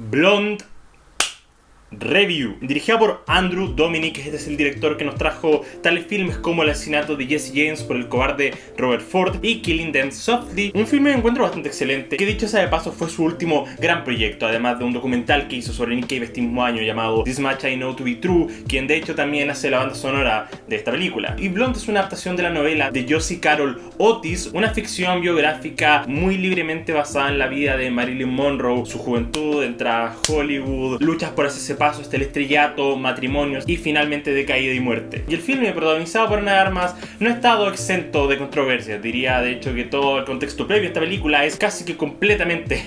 Blonde Review, dirigida por Andrew Dominik. Este es el director que nos trajo tales filmes como El asesinato de Jesse James por el cobarde Robert Ford y Killing Them Softly, un filme que encuentro bastante excelente, que dicho sea de paso fue su último gran proyecto, además de un documental que hizo sobre Nick Cave este mismo año llamado This Much I Know to Be True, quien de hecho también hace la banda sonora de esta película. Y Blonde es una adaptación de la novela de Josie Carol Otis, una ficción biográfica muy libremente basada en la vida de Marilyn Monroe, su juventud, entrada a Hollywood, luchas por hacerse paso hasta el estrellato, matrimonios y finalmente de caída y muerte. Y el filme, protagonizado por Ana de Armas, no ha estado exento de controversias. Diría de hecho que todo el contexto previo a esta película es casi que completamente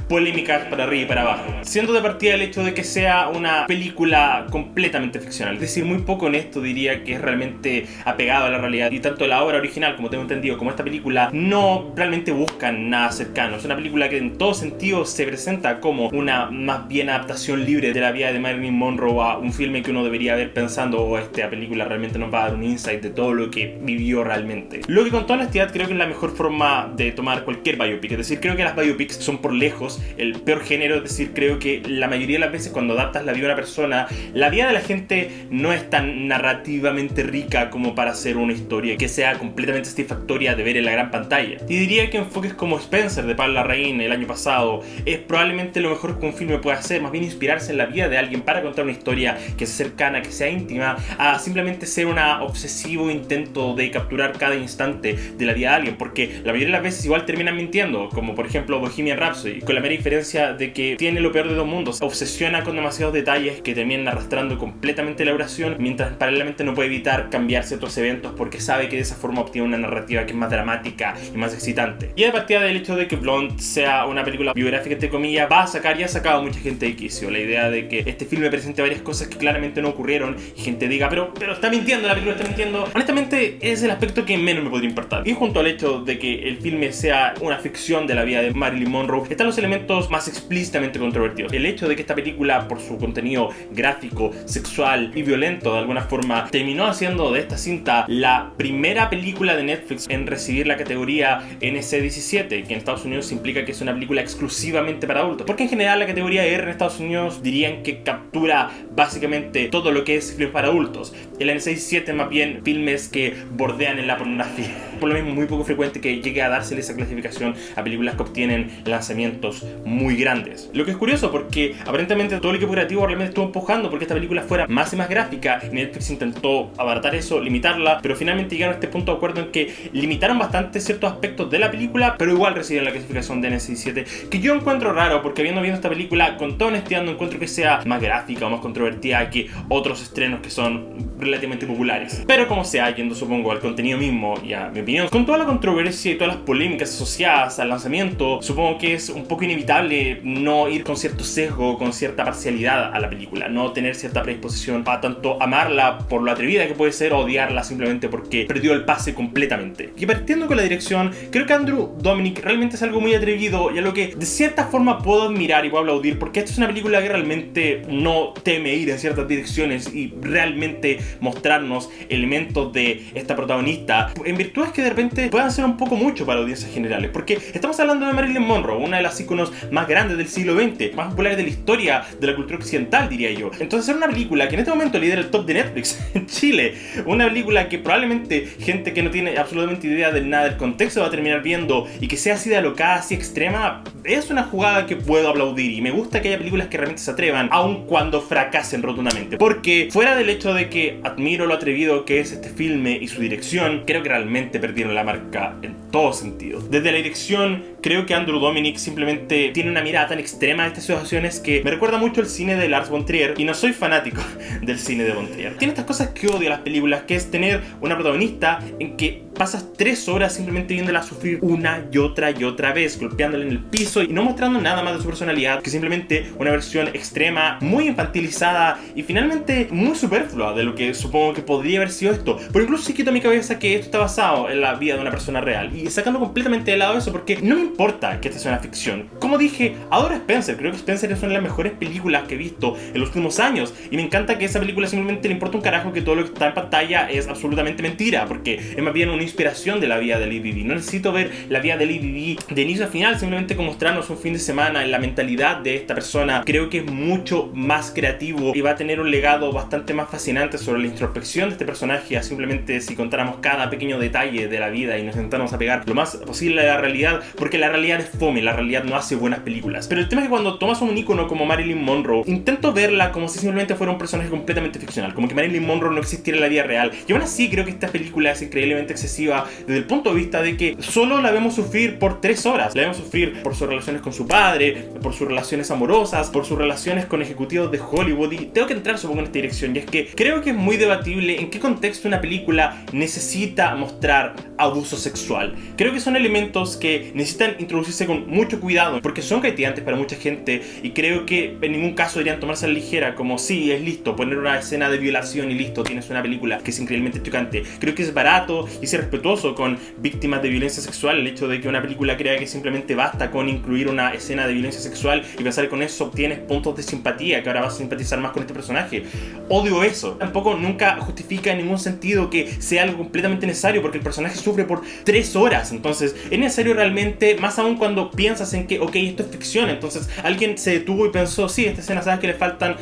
polémicas para arriba y para abajo, siendo de partida el hecho de que sea una película completamente ficcional, es decir, muy poco honesto. Diría que es realmente apegado a la realidad, y tanto la obra original, como tengo entendido, como esta película no realmente buscan nada cercano. Es una película que en todo sentido se presenta como una más bien adaptación libre de la vida de Marilyn Monroe a un filme que uno debería ver pensando, esta película realmente nos va a dar un insight de todo lo que vivió realmente. Lo que con toda honestidad creo que es la mejor forma de tomar cualquier biopic, es decir, creo que las biopics son por lejos el peor género. Es decir, creo que la mayoría de las veces cuando adaptas la vida de una persona, la vida de la gente no es tan narrativamente rica como para hacer una historia que sea completamente satisfactoria de ver en la gran pantalla. Y diría que enfoques como Spencer de Pablo Larraín el año pasado es probablemente lo mejor que un filme puede hacer, más bien inspirarse en la vida de alguien para contar una historia que sea cercana, que sea íntima, a simplemente ser un obsesivo intento de capturar cada instante de la vida de alguien, porque la mayoría de las veces igual terminan mintiendo, como por ejemplo Bohemian Rhapsody, con la mera diferencia de que tiene lo peor de dos mundos, obsesiona con demasiados detalles que terminan arrastrando completamente la oración, mientras paralelamente no puede evitar cambiar ciertos eventos porque sabe que de esa forma obtiene una narrativa que es más dramática y más excitante. Y a partir del hecho de que Blonde sea una película biográfica entre comillas, va a sacar y ha sacado a mucha gente de quicio. La idea de que este filme presente varias cosas que claramente no ocurrieron y gente diga, pero está mintiendo, la película está mintiendo, honestamente es el aspecto que menos me podría importar. Y junto al hecho de que el filme sea una ficción de la vida de Marilyn Monroe, están los elementos más explícitamente controvertidos. El hecho de que esta película, por su contenido gráfico, sexual y violento de alguna forma, terminó haciendo de esta cinta la primera película de Netflix en recibir la categoría NC-17, que en Estados Unidos implica que es una película exclusivamente para adultos, porque en general la categoría R en Estados Unidos dirían que captura básicamente todo lo que es filmes para adultos. El NC-17 más bien filmes que bordean en la pornografía. Por lo mismo es muy poco frecuente que llegue a dársele esa clasificación a películas que obtienen lanzamientos muy grandes. Lo que es curioso porque aparentemente todo el equipo creativo realmente estuvo empujando porque esta película fuera más y más gráfica. Netflix intentó abaratar eso, limitarla, pero finalmente llegaron a este punto de acuerdo en que limitaron bastante ciertos aspectos de la película, pero igual recibieron la clasificación de NC-17, que yo encuentro raro porque habiendo visto esta película, con toda honestidad no encuentro que sea más gráfica o más controvertida que otros estrenos que son relativamente populares. Pero como sea, yendo supongo al contenido mismo y a mi opinión, con toda la controversia y todas las polémicas asociadas al lanzamiento, supongo que es un poco inevitable no ir con cierto sesgo, con cierta parcialidad a la película, no tener cierta predisposición a tanto amarla por lo atrevida que puede ser o odiarla simplemente porque perdió el pase completamente. Y partiendo con la dirección, creo que Andrew Dominik realmente es algo muy atrevido y a lo que de cierta forma puedo admirar y puedo aplaudir, porque esta es una película que realmente no teme ir en ciertas direcciones y realmente mostrarnos elementos de esta protagonista en virtudes que de repente puedan ser un poco mucho para audiencias generales, porque estamos hablando de Marilyn Monroe, una de las íconos más grandes del siglo XX, más populares de la historia de la cultura occidental, diría yo. Entonces era una película que en este momento lidera el top de Netflix en Chile, una película que probablemente gente que no tiene absolutamente idea de nada del contexto va a terminar viendo, y que sea así de alocada, así extrema, es una jugada que puedo aplaudir, y me gusta que haya películas que realmente se atrevan, aun cuando fracasen rotundamente, porque fuera del hecho de que admiro lo atrevido que es este filme y su dirección, creo que realmente perdieron la marca en todo sentido. Desde la dirección, creo que Andrew Dominik simplemente tiene una mirada tan extrema de estas situaciones que me recuerda mucho al cine de Lars von Trier, y no soy fanático del cine de von Trier. Tiene estas cosas que odio a las películas, que es tener una protagonista en que pasas 3 horas simplemente viéndola sufrir una y otra vez, golpeándola en el piso y no mostrando nada más de su personalidad que simplemente una versión extrema, muy infantilizada y finalmente muy superflua de lo que supongo que podría haber sido esto. Pero incluso sí quito a mi cabeza que esto está basado en la vida de una persona real, y sacando completamente de lado eso, porque no me importa que esta sea una ficción. Como dije, adoro Spencer, creo que Spencer es una de las mejores películas que he visto en los últimos años, y me encanta que esa película simplemente le importa un carajo que todo lo que está en pantalla es absolutamente mentira, porque es más bien una inspiración de la vida de Lee Bibi. No necesito ver la vida de Lee Bibi de inicio a final, simplemente con mostrarnos un fin de semana en la mentalidad de esta persona. Creo que es mucho más creativo y va a tener un legado bastante más fascinante sobre la introspección de este personaje, a simplemente si contáramos cada pequeño detalle de la vida y nos intentamos apegar lo más posible a la realidad, porque la realidad es fome, la realidad no hace buenas películas. Pero el tema es que cuando tomas un ícono como Marilyn Monroe, intento verla como si simplemente fuera un personaje completamente ficcional, como que Marilyn Monroe no existiera en la vida real. Y aún así creo que esta película es increíblemente excesiva desde el punto de vista de que solo la vemos sufrir por 3 horas. La vemos sufrir por sus relaciones con su padre, por sus relaciones amorosas, por sus relaciones con ejecutivos de Hollywood. Y tengo que entrar, supongo, en esta dirección, y es que creo que es muy debatible en qué contexto una película necesita mostrar abuso sexual. Creo que son elementos que necesitan introducirse con mucho cuidado, porque son cautivantes para mucha gente, y creo que en ningún caso deberían tomarse a la ligera, como sí, es listo, poner una escena de violación y listo, tienes una película que es increíblemente chocante. Creo que es barato y ser respetuoso con víctimas de violencia sexual, el hecho de que una película crea que simplemente basta con incluir una escena de violencia sexual y pensar que con eso obtienes puntos de simpatía, que ahora vas a simpatizar más con este personaje. Odio eso. Tampoco nunca justifica en ningún sentido que sea algo completamente necesario, porque el personaje sufre por 3 horas, entonces es necesario realmente, más aún cuando piensas en que, ok, esto es ficción, entonces alguien se detuvo y pensó, sí, esta escena, sabes que le faltan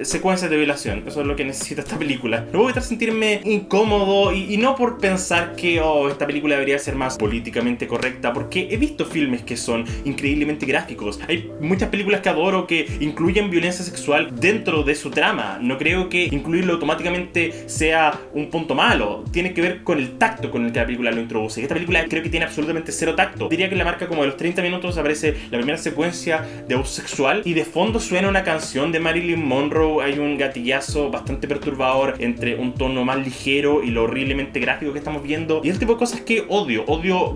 secuencias de violación, eso es lo que necesita esta película. No voy a estar sentirme incómodo y no por pensar que esta película debería ser más políticamente correcta, porque he visto filmes que son increíblemente gráficos. Hay muchas películas que adoro que incluyen violencia sexual dentro de su trama. No creo que incluirlo automáticamente sea un punto malo. Tiene que ver con el tacto con el que la película lo introduce. Esta película creo que tiene absolutamente cero tacto. Diría que en la marca como de los 30 minutos aparece la primera secuencia de abuso sexual y de fondo suena una canción de Marilyn Monroe. Hay un gatillazo bastante perturbador entre un tono más ligero y lo horriblemente gráfico que estamos viendo, y el tipo de cosas que odio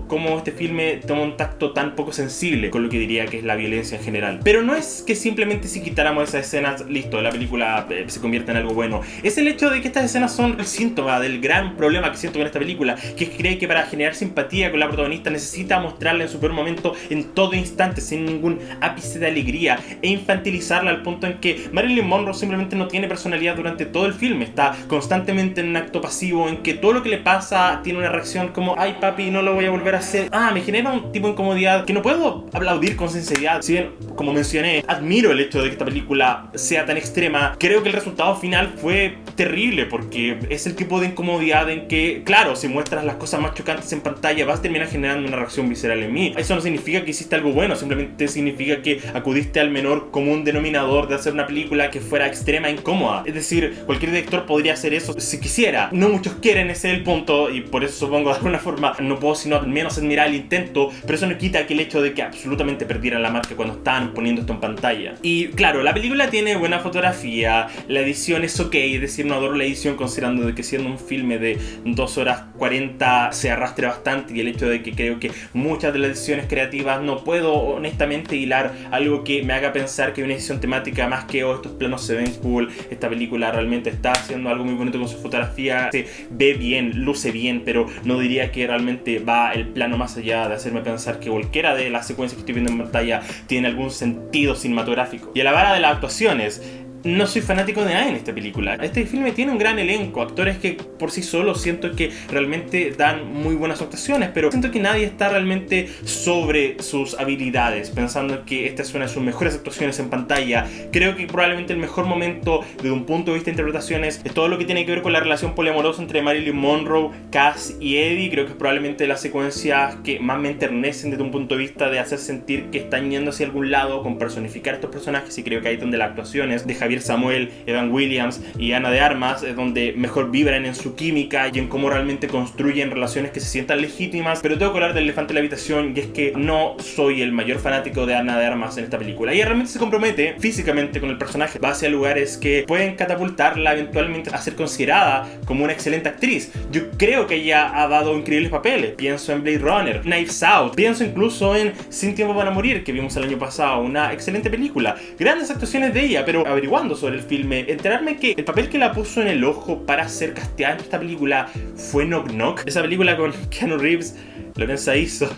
cómo este filme toma un tacto tan poco sensible con lo que diría que es la violencia en general. Pero no es que simplemente si quitáramos esas escenas, listo, la película se convierte en algo bueno. Es el hecho de que estas escenas son el síntoma del gran problema que siento con esta película, que es que cree que para generar simpatía con la protagonista necesita mostrarla en su peor momento en todo instante, sin ningún ápice de alegría, e infantilizarla al punto en que Marilyn Monroe simplemente no tiene personalidad durante todo el filme. Está constantemente en un acto pasivo en que todo lo que le pasa tiene una reacción como, ay papi, no lo voy a volver a hacer. Me genera un tipo de incomodidad que no puedo aplaudir con sinceridad. Si bien, como mencioné, admiro el hecho de que esta película sea tan extrema, creo que el resultado final fue terrible, porque es el tipo de incomodidad en que, claro, si muestras las cosas más chocantes en pantalla vas a terminar generando una reacción visceral en mí. Eso no significa que hiciste algo bueno, simplemente significa que acudiste al menor común denominador de hacer una película que fuera extrema e incómoda. Es decir, cualquier director podría hacer eso si quisiera. No muchos quieren, ese es el punto, y por eso supongo de alguna forma no puedo sino al menos admirar el intento, pero eso no quita que el hecho de que absolutamente perdieran la marca cuando estaban poniendo esto en pantalla. Y claro, la película tiene buena fotografía, la edición es ok, es decir, no adoro la edición considerando de que siendo un filme de 2 horas 40 se arrastre bastante, y el hecho de que creo que muchas de las ediciones creativas no puedo honestamente hilar algo que me haga pensar que hay una edición temática más que estos planos se ven cool. Esta película realmente está haciendo algo muy bonito con su fotografía, se ve bien, luce bien, pero no diría que realmente va el plano más allá de hacerme pensar que cualquiera de las secuencias que estoy viendo en pantalla tiene algún sentido cinematográfico. Y a la vara de las actuaciones, no soy fanático de nada en esta película. Este filme tiene un gran elenco, actores que por sí solos siento que realmente dan muy buenas actuaciones, pero siento que nadie está realmente sobre sus habilidades, pensando que esta es una de sus mejores actuaciones en pantalla. Creo que probablemente el mejor momento desde un punto de vista de interpretaciones es todo lo que tiene que ver con la relación poliamorosa entre Marilyn Monroe, Cass y Eddie. Creo que es probablemente las secuencias que más me enternecen desde un punto de vista de hacer sentir que están yendo hacia algún lado con personificar a estos personajes, y creo que ahí es donde las actuaciones de Javier Samuel, Evan Williams y Ana de Armas es donde mejor vibran en su química y en cómo realmente construyen relaciones que se sientan legítimas. Pero tengo que hablar del elefante en la habitación, y es que no soy el mayor fanático de Ana de Armas en esta película. Ella realmente se compromete físicamente con el personaje, va hacia lugares que pueden catapultarla eventualmente a ser considerada como una excelente actriz. Yo creo que ella ha dado increíbles papeles. Pienso en Blade Runner, Knives Out, pienso incluso en Sin Tiempo para Morir, que vimos el año pasado, una excelente película. Grandes actuaciones de ella, pero averiguando sobre el filme, enterarme que el papel que la puso en el ojo para ser casteada en esta película fue Knock Knock, esa película con Keanu Reeves, Lorenza Izzo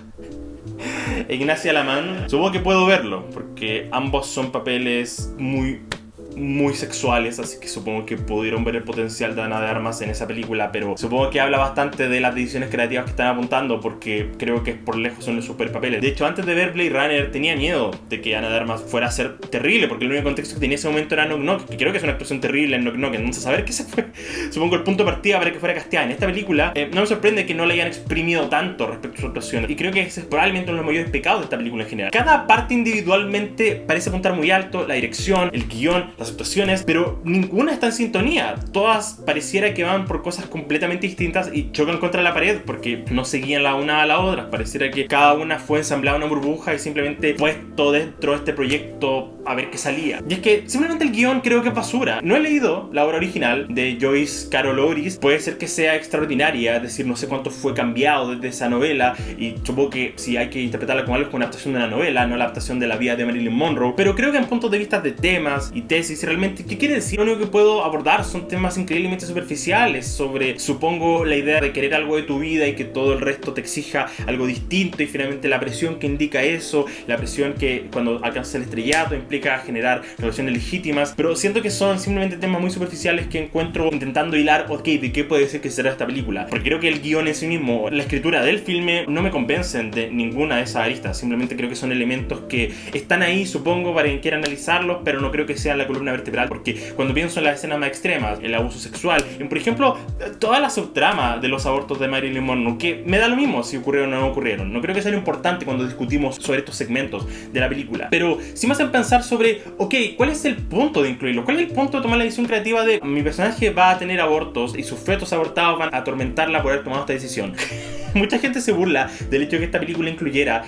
e Ignacia Lamán. Supongo que puedo verlo, porque ambos son papeles muy muy sexuales, así que supongo que pudieron ver el potencial de Ana de Armas en esa película, pero supongo que habla bastante de las decisiones creativas que están apuntando, porque creo que por lejos son los super papeles. De hecho, antes de ver Blade Runner tenía miedo de que Ana de Armas fuera a ser terrible, porque el único contexto que tenía en ese momento era Knock Knock, que creo que es una actuación terrible en Knock Knock, entonces saber que se fue, supongo, el punto de partida para que fuera casteada en esta película. No me sorprende que no la hayan exprimido tanto respecto a su actuación, y creo que ese es probablemente uno de los mayores pecados de esta película en general. Cada parte individualmente parece apuntar muy alto: la dirección, el guión, las actuaciones, pero ninguna está en sintonía. Todas pareciera que van por cosas completamente distintas y chocan contra la pared porque no seguían la una a la otra. Pareciera que cada una fue ensamblada en una burbuja y simplemente puesto dentro de este proyecto a ver qué salía. Y es que simplemente el guión creo que es basura. No he leído la obra original de Joyce Carol Oates. Puede ser que sea extraordinaria, es decir, no sé cuánto fue cambiado desde esa novela, y supongo que si hay que interpretarla como algo, es una adaptación de la novela, no la adaptación de la vida de Marilyn Monroe. Pero creo que en puntos de vista de temas y tesis, realmente, ¿qué quiere decir? Lo único que puedo abordar son temas increíblemente superficiales sobre, supongo, la idea de querer algo de tu vida y que todo el resto te exija algo distinto, y finalmente la presión que indica eso, la presión que cuando alcanza el estrellato implica generar relaciones legítimas. Pero siento que son simplemente temas muy superficiales que encuentro intentando hilar, ok, ¿de qué puede ser que será esta película? Porque creo que el guión en sí mismo, la escritura del filme, no me convencen de ninguna de esas aristas. Simplemente creo que son elementos que están ahí, supongo, para quien quiera analizarlos, pero no creo que sea la columna vertebral, porque cuando pienso en las escenas más extremas, el abuso sexual, en, por ejemplo, toda la subtrama de los abortos de Marilyn Monroe, que me da lo mismo si ocurrieron o no ocurrieron, no creo que sea lo importante cuando discutimos sobre estos segmentos de la película, pero sí me hacen pensar sobre, ok, ¿cuál es el punto de incluirlo? ¿Cuál es el punto de tomar la decisión creativa de mi personaje va a tener abortos y sus fetos abortados van a atormentarla por haber tomado esta decisión? Mucha gente se burla del hecho de que esta película incluyera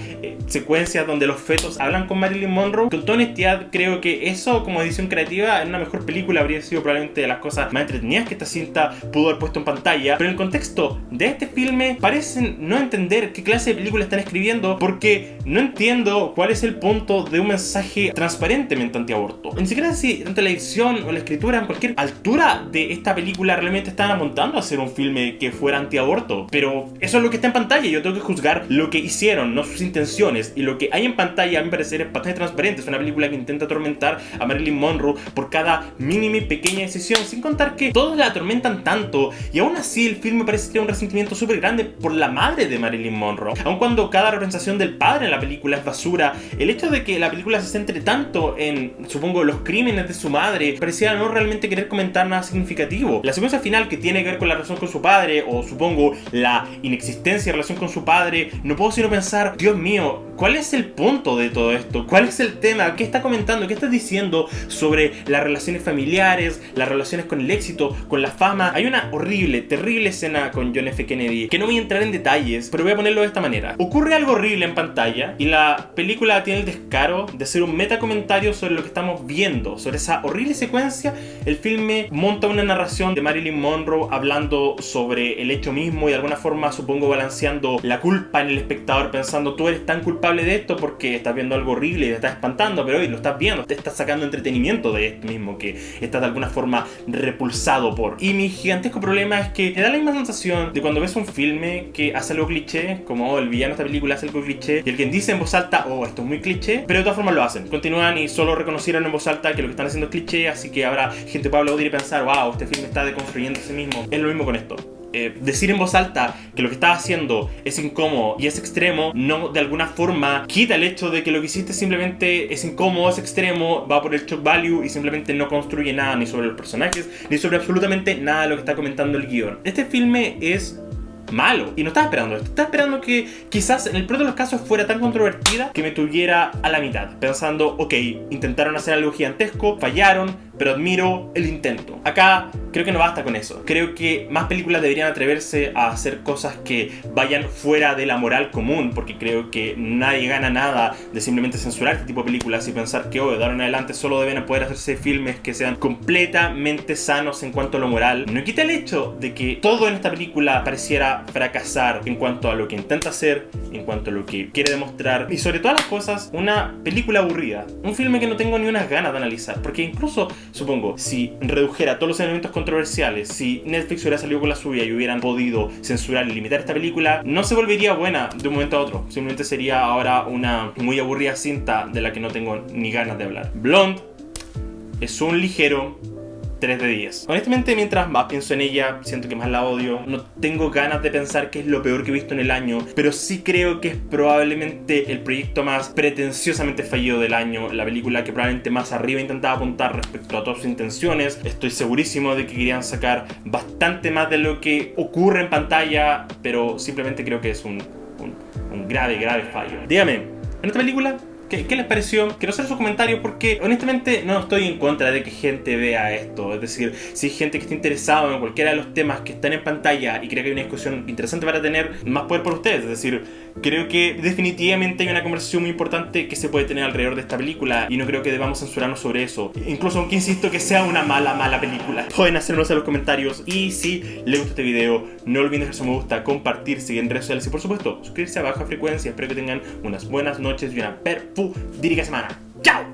secuencias donde los fetos hablan con Marilyn Monroe. Con toda honestidad, creo que eso, como edición creativa, en una mejor película habría sido probablemente de las cosas más entretenidas que esta cinta pudo haber puesto en pantalla. Pero en el contexto de este filme, parecen no entender qué clase de película están escribiendo, porque no entiendo cuál es el punto de un mensaje transparentemente antiaborto. Ni siquiera si tanto la edición o la escritura, en cualquier altura de esta película, realmente están apuntando a hacer un filme que fuera antiaborto. Pero eso es lo que está en pantalla. Yo tengo que juzgar lo que hicieron, no sus intenciones, y lo que hay en pantalla a mi parecer es bastante transparente. Es una película que intenta atormentar a Marilyn Monroe por cada mínima y pequeña decisión, sin contar que todos la atormentan tanto, y aún así el filme parece tener un resentimiento súper grande por la madre de Marilyn Monroe. Aun cuando cada representación del padre en la película es basura, el hecho de que la película se centre tanto en, supongo, los crímenes de su madre, parecía no realmente querer comentar nada significativo. La secuencia final, que tiene que ver con la relación con su padre, o supongo la inexistencia de relación con su padre, no puedo sino pensar, Dios mío, ¿cuál es el punto de todo esto? ¿Cuál es el tema? ¿Qué está comentando? ¿Qué está diciendo sobre las relaciones familiares, las relaciones con el éxito, con la fama? Hay una horrible, terrible escena con John F. Kennedy, que no voy a entrar en detalles, pero voy a ponerlo de esta manera. Ocurre algo horrible en pantalla y la película tiene el descaro de hacer un metacomentario sobre lo que estamos viendo, sobre esa horrible secuencia. El filme monta una narración de Marilyn Monroe hablando sobre el hecho mismo y de alguna forma, supongo, balanceando la culpa en el espectador, pensando, tú eres tan culpable de esto porque estás viendo algo horrible y te estás espantando, pero hoy lo estás viendo, te estás sacando entretenimiento de esto mismo que estás de alguna forma repulsado por. Y mi gigantesco problema es que te da la misma sensación de cuando ves un filme que hace algo cliché, como el villano de esta película hace algo cliché, y el quien dice en voz alta, oh, esto es muy cliché, pero de todas formas lo hacen. Continúan y solo reconocieron en voz alta que lo que están haciendo es cliché, así que habrá gente que pueda aplaudir y pensar, wow, este filme está deconstruyendo a sí mismo. Es lo mismo con esto. Decir en voz alta que lo que estás haciendo es incómodo y es extremo, no de alguna forma quita el hecho de que lo que hiciste simplemente es incómodo, es extremo, va por el shock value y simplemente no construye nada ni sobre los personajes, ni sobre absolutamente nada de lo que está comentando el guión. Este filme es malo y no estaba esperando esto. Estaba esperando que quizás en el peor de los casos fuera tan controvertida que me tuviera a la mitad, pensando, ok, intentaron hacer algo gigantesco, fallaron, pero admiro el intento. Acá creo que no basta con eso. Creo que más películas deberían atreverse a hacer cosas que vayan fuera de la moral común, porque creo que nadie gana nada de simplemente censurar este tipo de películas y pensar que de ahora en adelante solo deben poder hacerse filmes que sean completamente sanos en cuanto a lo moral. No quita el hecho de que todo en esta película pareciera fracasar en cuanto a lo que intenta hacer, en cuanto a lo que quiere demostrar, y sobre todas las cosas, una película aburrida. Un filme que no tengo ni unas ganas de analizar, porque incluso, supongo, si redujera todos los elementos controversiales, si Netflix hubiera salido con la suya y hubieran podido censurar y limitar esta película, no se volvería buena de un momento a otro. Simplemente sería ahora una muy aburrida cinta de la que no tengo ni ganas de hablar. Blonde es un ligero 3 de 10. Honestamente, mientras más pienso en ella, siento que más la odio. No tengo ganas de pensar que es lo peor que he visto en el año, pero sí creo que es probablemente el proyecto más pretenciosamente fallido del año, la película que probablemente más arriba intentaba apuntar respecto a todas sus intenciones. Estoy segurísimo de que querían sacar bastante más de lo que ocurre en pantalla, pero simplemente creo que es un grave fallo. Dígame, en esta película, ¿qué les pareció? Quiero hacer sus comentarios porque honestamente no estoy en contra de que gente vea esto. Es decir, si hay gente que está interesada en cualquiera de los temas que están en pantalla y cree que hay una discusión interesante para tener, más poder por ustedes. Es decir, creo que definitivamente hay una conversación muy importante que se puede tener alrededor de esta película y no creo que debamos censurarnos sobre eso. Incluso aunque insisto que sea una mala película. Pueden hacernos en los comentarios y si les gusta este video, no olviden dejar su me gusta, compartir, seguir en redes sociales y por supuesto suscribirse a Baja Frecuencia. Espero que tengan unas buenas noches y una perfudírica semana. ¡Chao!